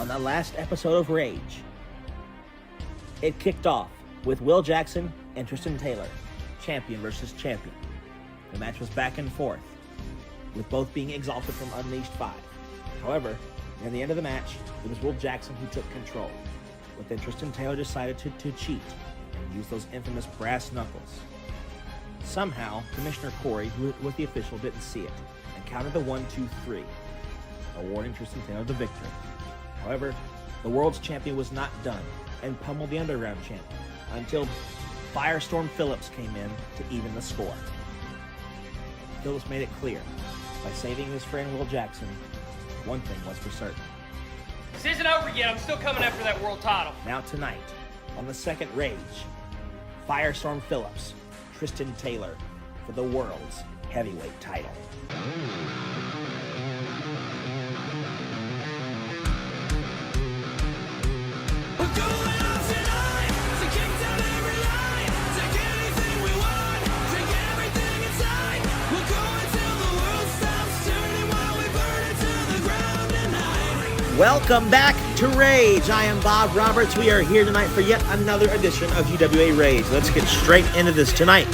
on the last episode of Rage. It kicked off with Will Jackson and Tristan Taylor, champion versus champion. The match was back and forth, with both being exalted from Unleashed 5. However, near the end of the match, it was Will Jackson who took control, but then Tristan Taylor decided to cheat and use those infamous brass knuckles. Somehow, Commissioner Kory, who was the official, didn't see it and counted the 1, 2, 3, awarding Tristan Taylor the victory. However, the world's champion was not done and pummeled the underground champion until Firestorm Phillips came in to even the score. Phillips made it clear, by saving his friend Will Jackson, one thing was for certain. This isn't over yet. I'm still coming after that world title. Now tonight, on the second Rage, Firestorm Phillips, Tristan Taylor for the world's heavyweight title. Welcome back to Rage. I am Bob Roberts. We are here tonight for yet another edition of UWA Rage. Let's get straight into this tonight.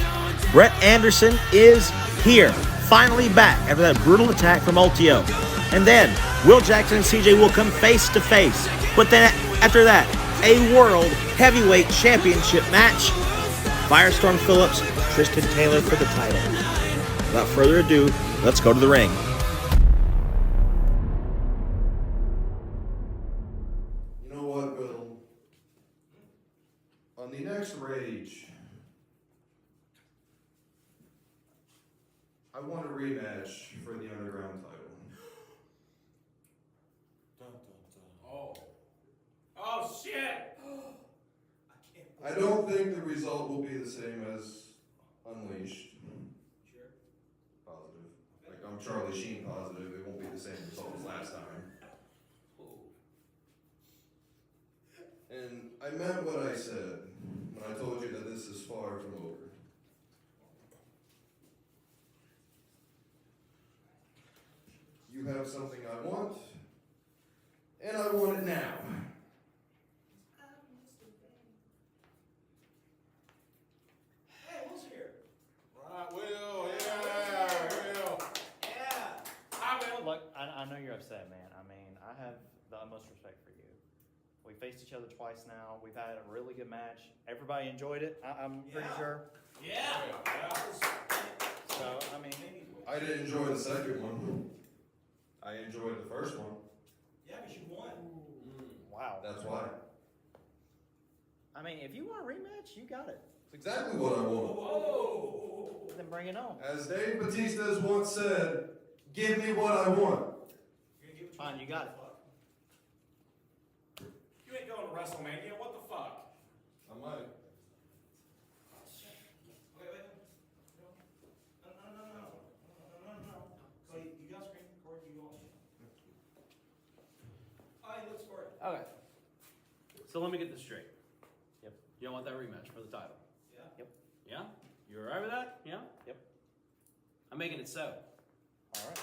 Brett Anderson is here, finally back after that brutal attack from Ultio. And then Will Jackson and CJ will come face to face. But then after that, a World Heavyweight Championship match. Firestorm Phillips, Tristan Taylor for the title. Without further ado, let's go to the ring. On the next Rage, I want a rematch for the Underground title. Oh shit! I don't think the result will be the same as Unleashed. Sure. Positive. Like, I'm Charlie Sheen positive it won't be the same result as last time. And I meant what I said when I told you that this is far from over. You have something I want, and I want it now. Hey, Will's here. Right, Will, yeah, Will. Yeah. Hi, Will. Look, I know you're upset, man. I mean, I have the utmost respect for you. We faced each other twice now. We've had a really good match. Everybody enjoyed it, I'm pretty sure. Yeah. So, I mean, I didn't enjoy the second one. I enjoyed the first one. Yeah, because you won. wow. That's why. I mean, if you want a rematch, you got it. It's exactly what I want. Whoa. Then bring it on. As Dave Bautista's once said, give me what I want. You're gonna give it to Fine, me? you got it. You ain't going to WrestleMania. What the fuck? I might. Wait. No. So you got screen record, you want I look for it. Okay. So let me get this straight. Yep. You don't want that rematch for the title? Yeah. Yep. Yeah? You alright with that? Yeah? Yep. I'm making it so. All right.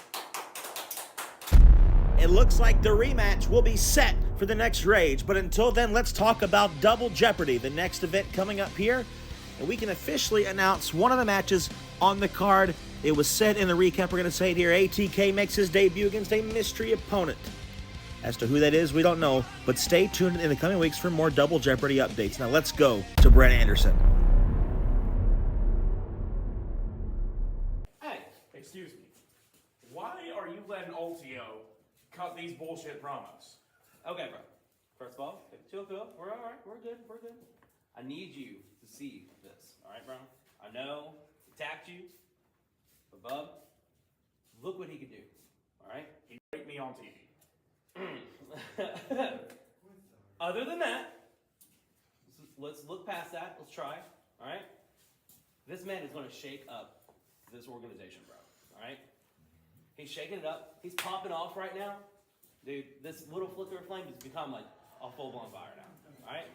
It looks like the rematch will be set for the next Rage, but until then, let's talk about Double Jeopardy, the next event coming up here, and we can officially announce one of the matches on the card. It was said in the recap, we're going to say it here, ATK makes his debut against a mystery opponent. As to who that is, we don't know, but stay tuned in the coming weeks for more Double Jeopardy updates. Now let's go to Brett Anderson. Hey, excuse me. Why are you letting Ultio cut these bullshit promos? Okay, bro. First of all, chill. We're alright. We're good. I need you to see this. Alright, bro? I know he attacked you, but bub, look what he could do. Alright? He raped me on TV. Other than that, let's look past that. Let's try. All right. This man is going to shake up this organization, bro. All right. He's shaking it up. He's popping off right now, dude. This little flicker of flame has become like a full-blown fire now. All right.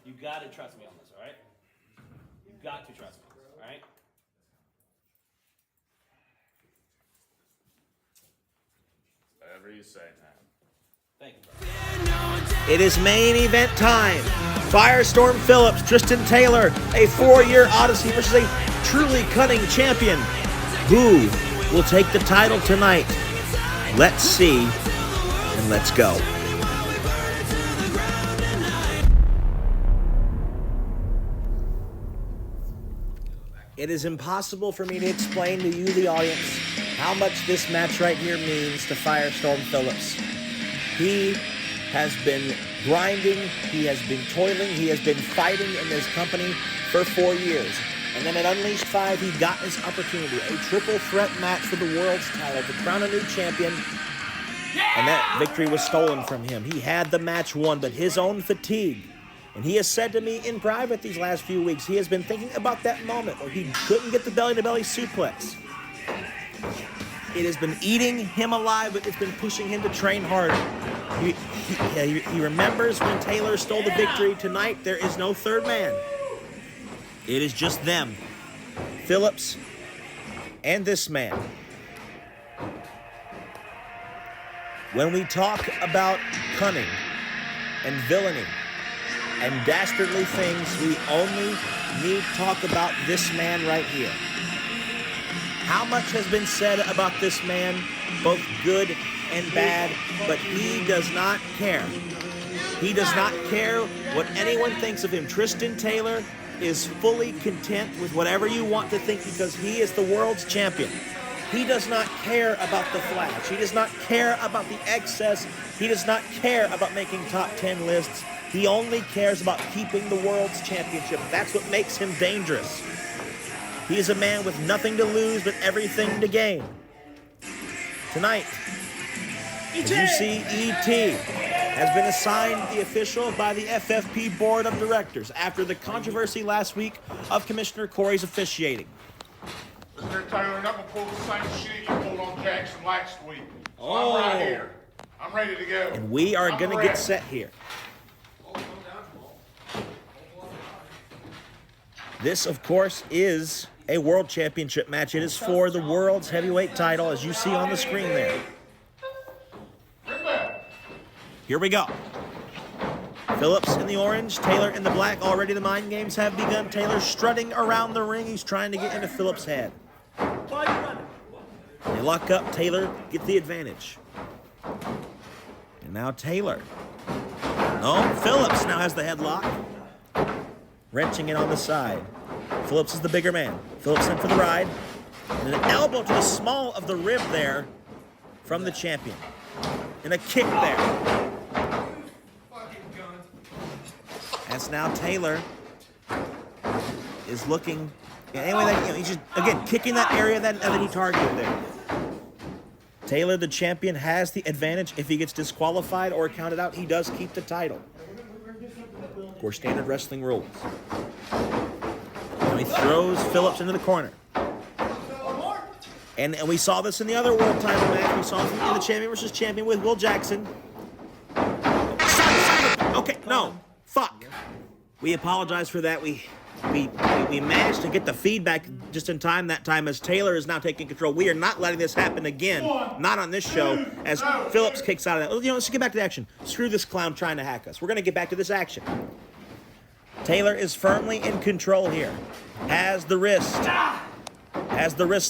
You got to trust me on this. All right. You got to trust me. All right. Whatever you say, man. Thank you, bro. It is main event time. Firestorm Phillips, Tristan Taylor, a 4-year odyssey versus a truly cunning champion. Who will take the title tonight? Let's see, and let's go. It is impossible for me to explain to you, the audience, how much this match right here means to Firestorm Phillips. He has been grinding, he has been toiling, he has been fighting in this company for 4 years. And then at Unleashed 5, he got his opportunity, a triple threat match for the world's title to crown a new champion. And that victory was stolen from him. He had the match won, but his own fatigue. And he has said to me in private these last few weeks, he has been thinking about that moment where he couldn't get the belly-to-belly suplex. It has been eating him alive, but it's been pushing him to train harder. He remembers when Taylor stole the victory. Tonight, there is no third man. It is just them, Phillips and this man. When we talk about cunning and villainy and dastardly things, we only need to talk about this man right here. How much has been said about this man, both good and bad, but he does not care. He does not care what anyone thinks of him. Tristan Taylor is fully content with whatever you want to think because he is the world's champion. He does not care about the flash. He does not care about the excess. He does not care about making top 10 lists. He only cares about keeping the world's championship. That's what makes him dangerous. He is a man with nothing to lose but everything to gain. Tonight, as you see, E.T. has been assigned the official by the FFP Board of Directors after the controversy last week of Commissioner Kory's officiating. Mr. Taylor, I'm gonna pull the same shit you pulled on Jackson last week. So I'm right here. I'm ready to go. And we are going to get set here. This, of course, is a world championship match. It is for the world's heavyweight title, as you see on the screen there. Here we go. Phillips in the orange, Taylor in the black. Already the mind games have begun. Taylor strutting around the ring. He's trying to get into Phillips' head. They lock up. Taylor get the advantage. And now Taylor. No, Phillips now has the headlock. Wrenching it on the side. Phillips is the bigger man. Phillips in for the ride. And an elbow to the small of the rib there from the champion. And a kick there. As now Taylor is looking. Anyway, he's just, again, kicking that area that he targeted there. Taylor, the champion, has the advantage. If he gets disqualified or counted out, he does keep the title. Of course, standard wrestling rules. Now he throws Phillips into the corner. And we saw this in the other world title match. We saw it in the champion versus champion with Will Jackson. Okay, no. Fuck. We apologize for that. We managed to get the feedback just in time that time as Taylor is now taking control. We are not letting this happen again. Not on this show as Phillips kicks out of that. Let's get back to the action. Screw this clown trying to hack us. We're going to get back to this action. Taylor is firmly in control here. Has the wrist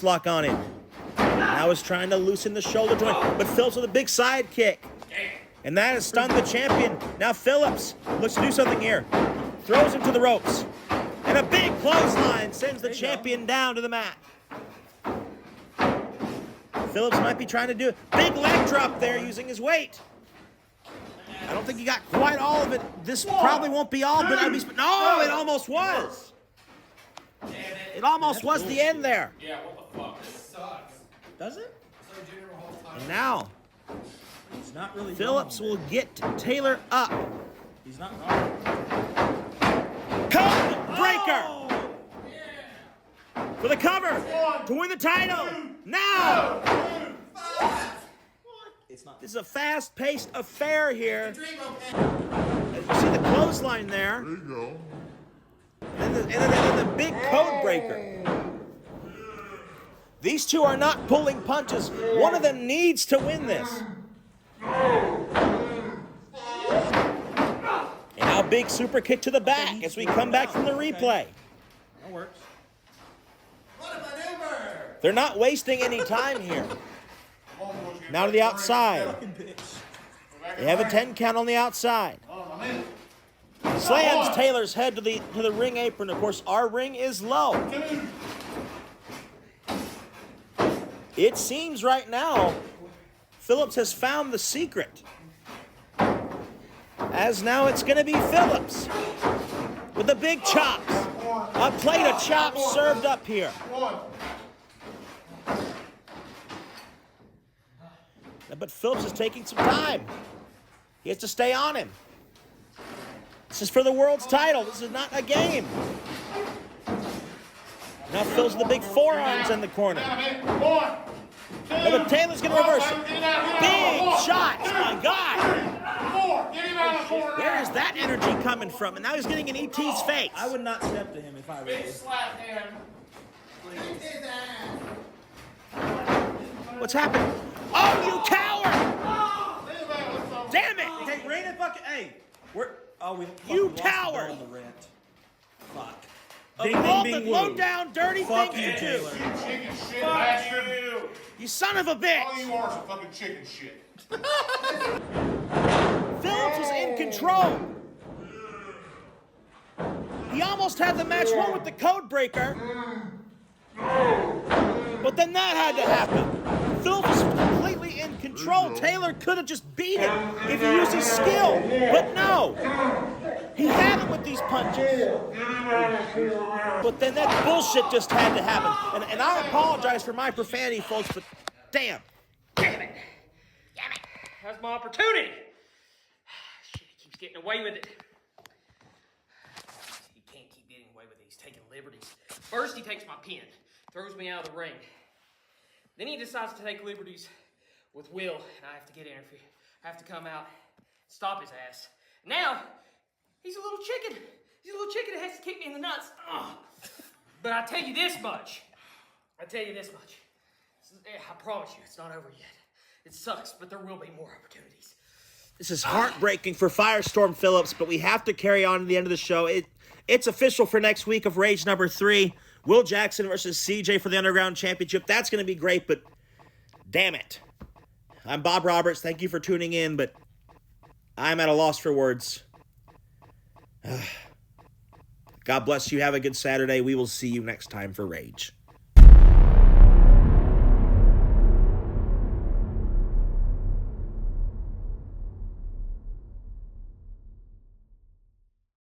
lock on him. Now is trying to loosen the shoulder joint, but Phillips with a big side kick. And that has stunned the champion. Now Phillips looks to do something here. Throws him to the ropes. And a big clothesline sends the champion down to the mat. Phillips might be trying to do a big leg drop there using his weight. I don't think he got quite all of it. This probably won't be all, but no, it almost was. It almost was the end there. Yeah, what the fuck? This sucks. Does it? And now, He's not really Phillips wrong, will get Taylor up. He's not wrong. Code breaker for the cover to win the title. Now, It's not. this is a fast-paced affair here. As you see the clothesline there. There you go. And then the big code breaker. These two are not pulling punches. One of them needs to win this. big super kick to the back as we come back from the replay. That works. What a maneuver! They're not wasting any time here. Come on, boys, get Now to back the in outside. Fucking bitch. Go back They in have a the 10 count on the outside. ring. Oh, I'm in. Slams Taylor's head to the ring apron. Of course, our ring is low. Two. It seems right now Phillips has found the secret. As now it's going to be Phillips with the big chops. A plate of chops served up here. One. But Phillips is taking some time. He has to stay on him. This is for the world's title. This is not a game. Now Phillips with the big forearms in the corner. Down, man. One. Two. No, but Taylor's going to reverse it. Get him out, Big One, shots, two, my God. Four. Get him out of the corner. Where is that energy coming from? And now he's getting in ET's face. I would not step to him if I were Big you. slap him. What's happening? Oh, you coward! Damn it! Okay, Rain and fucking. Hey, we're. Oh, we. You fucking lost the coward! bill on the rent. Fuck. Of Ding, all ding, the ding, low woo. down dirty Fuck things you, to do. Taylor. You chicken shit Fuck bastard. you! You son of a All bitch! you are is a fucking chicken shit. Phillips was in control. He almost had the match won with the code breaker. But then that had to happen. Phillips was completely in control. Taylor could have just beat him if he used his skill. But no. He had him with these punches. But then that bullshit just had to happen. And I apologize for my profanity, folks, but damn. Damn it. That's my opportunity. Shit, he keeps getting away with it. He can't keep getting away with it. He's taking liberties. First, he takes my pin, throws me out of the ring. Then he decides to take liberties with Will, and I have to get interfered. I have to come out, stop his ass. Now, he's a little chicken. He's a little chicken that has to kick me in the nuts. Ugh. But I tell you this much. I promise you, it's not over yet. It sucks, but there will be more opportunities. This is heartbreaking for Firestorm Phillips, but we have to carry on to the end of the show. It's official for next week of Rage number 3. Will Jackson versus CJ for the Underground Championship. That's going to be great, but damn it. I'm Bob Roberts. Thank you for tuning in, but I'm at a loss for words. God bless you. Have a good Saturday. We will see you next time for Rage.